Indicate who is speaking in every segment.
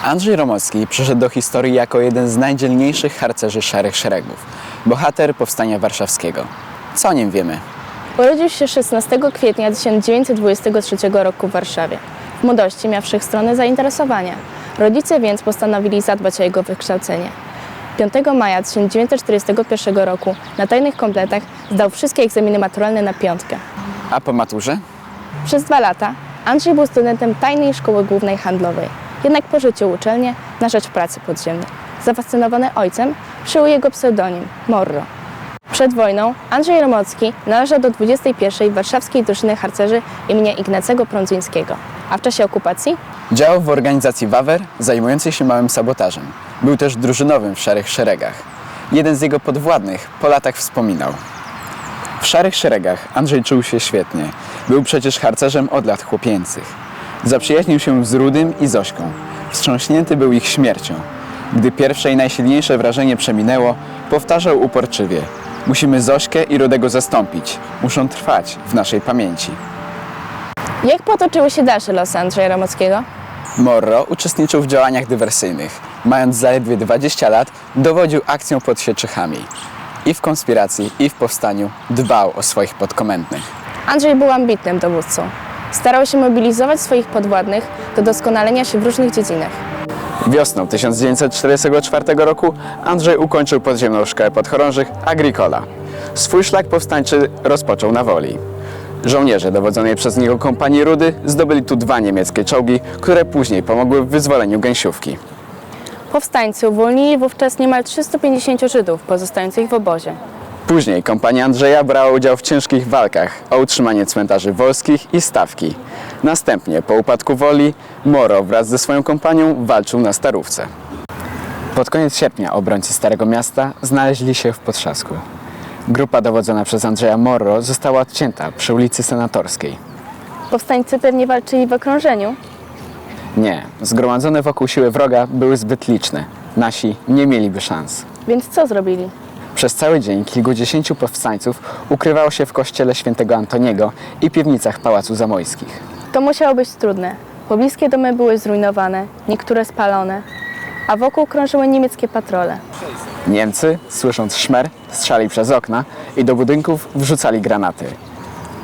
Speaker 1: Andrzej Romocki przeszedł do historii jako jeden z najdzielniejszych harcerzy Szarych Szeregów, bohater Powstania Warszawskiego. Co o nim wiemy?
Speaker 2: Urodził się 16 kwietnia 1923 roku w Warszawie. W młodości miał wszechstronne zainteresowania. Rodzice więc postanowili zadbać o jego wykształcenie. 5 maja 1941 roku na tajnych kompletach zdał wszystkie egzaminy maturalne na 5.
Speaker 1: A po maturze?
Speaker 2: Przez 2 lata Andrzej był studentem Tajnej Szkoły Głównej Handlowej. Jednak porzucił uczelnię na rzecz pracy podziemnej. Zafascynowany ojcem przyjął jego pseudonim Morro. Przed wojną Andrzej Romocki należał do 21. Warszawskiej Drużyny Harcerzy im. Ignacego Prądzyńskiego. A w czasie okupacji
Speaker 1: Działał w organizacji Wawer zajmującej się małym sabotażem. Był też drużynowym w Szarych Szeregach. Jeden z jego podwładnych po latach wspominał: w Szarych Szeregach Andrzej czuł się świetnie. Był przecież harcerzem od lat chłopięcych. Zaprzyjaźnił się z Rudym i Zośką. Wstrząśnięty był ich śmiercią. Gdy pierwsze i najsilniejsze wrażenie przeminęło, powtarzał uporczywie: musimy Zośkę i Rudego zastąpić. Muszą trwać w naszej pamięci.
Speaker 2: jak potoczyły się dalsze losy Andrzeja Romockiego?
Speaker 1: Morro uczestniczył w działaniach dywersyjnych. Mając zaledwie 20 lat, dowodził akcją pod Sieczychami. I w konspiracji, i w powstaniu dbał o swoich podkomendnych.
Speaker 2: Andrzej był ambitnym dowódcą. Starał się mobilizować swoich podwładnych do doskonalenia się w różnych dziedzinach.
Speaker 1: Wiosną 1944 roku Andrzej ukończył podziemną szkołę podchorążych Agricola. Swój szlak powstańczy rozpoczął na Woli. Żołnierze dowodzonej przez niego kompanii Rudy zdobyli tu 2 niemieckie czołgi, które później pomogły w wyzwoleniu Gęsiówki.
Speaker 2: Powstańcy uwolnili wówczas niemal 350 Żydów pozostających w obozie.
Speaker 1: Później kompania Andrzeja brała udział w ciężkich walkach o utrzymanie cmentarzy wolskich i Stawki. Następnie, po upadku Woli, Morro wraz ze swoją kompanią walczył na Starówce. Pod koniec sierpnia obrońcy Starego Miasta znaleźli się w Podtrzasku. Grupa dowodzona przez Andrzeja Morro została odcięta przy ulicy Senatorskiej.
Speaker 2: Powstańcy pewnie walczyli w okrążeniu.
Speaker 1: Nie, zgromadzone wokół siły wroga były zbyt liczne. Nasi nie mieliby szans.
Speaker 2: Więc co zrobili?
Speaker 1: Przez cały dzień kilkudziesięciu powstańców ukrywało się w kościele świętego Antoniego i piwnicach Pałacu Zamojskich.
Speaker 2: To musiało być trudne. Pobliskie domy były zrujnowane, niektóre spalone, a wokół krążyły niemieckie patrole.
Speaker 1: Niemcy, słysząc szmer, strzali przez okna i do budynków wrzucali granaty.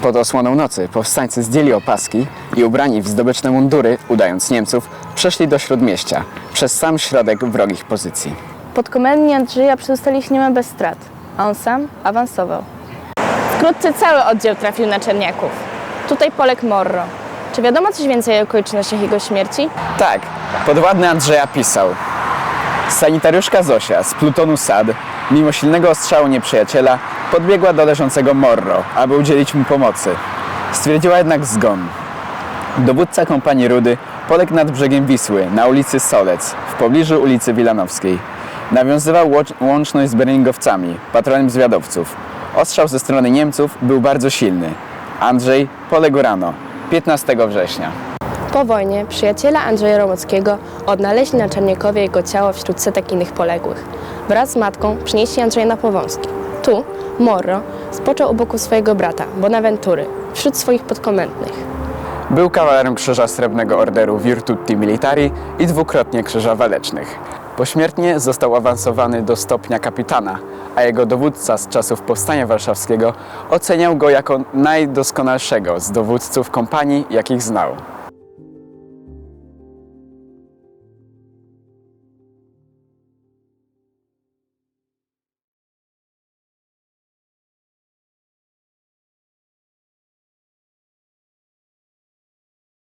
Speaker 1: Pod osłoną nocy powstańcy zdjęli opaski i ubrani w zdobyczne mundury, udając Niemców, przeszli do śródmieścia, przez sam środek wrogich pozycji.
Speaker 2: Podkomendni Andrzeja przedostali się niemal bez strat, a on sam awansował. Wkrótce cały oddział trafił na Czerniaków. Tutaj poległ Morro. Czy wiadomo coś więcej o okolicznościach jego śmierci?
Speaker 1: Tak, podwładny Andrzeja pisał: sanitariuszka Zosia z plutonu SAD, mimo silnego ostrzału nieprzyjaciela, podbiegła do leżącego Morro, aby udzielić mu pomocy. Stwierdziła jednak zgon. Dowódca kompanii Rudy poległ nad brzegiem Wisły, na ulicy Solec, w pobliżu ulicy Wilanowskiej. Nawiązywał łączność z berlingowcami, patrolem zwiadowców. Ostrzał ze strony Niemców był bardzo silny. Andrzej poległ rano, 15 września.
Speaker 2: Po wojnie przyjaciele Andrzeja Romockiego odnaleźli na Czerniakowie jego ciało wśród setek innych poległych. Wraz z matką przynieśli Andrzeja na Powązki. Tu Morro spoczął u boku swojego brata, Bonaventury, wśród swoich podkomendnych.
Speaker 1: Był kawalerem Krzyża Srebrnego Orderu Virtuti Militari i 2-krotnie Krzyża Walecznych. Pośmiertnie został awansowany do stopnia kapitana, a jego dowódca z czasów Powstania Warszawskiego oceniał go jako najdoskonalszego z dowódców kompanii, jakich znał.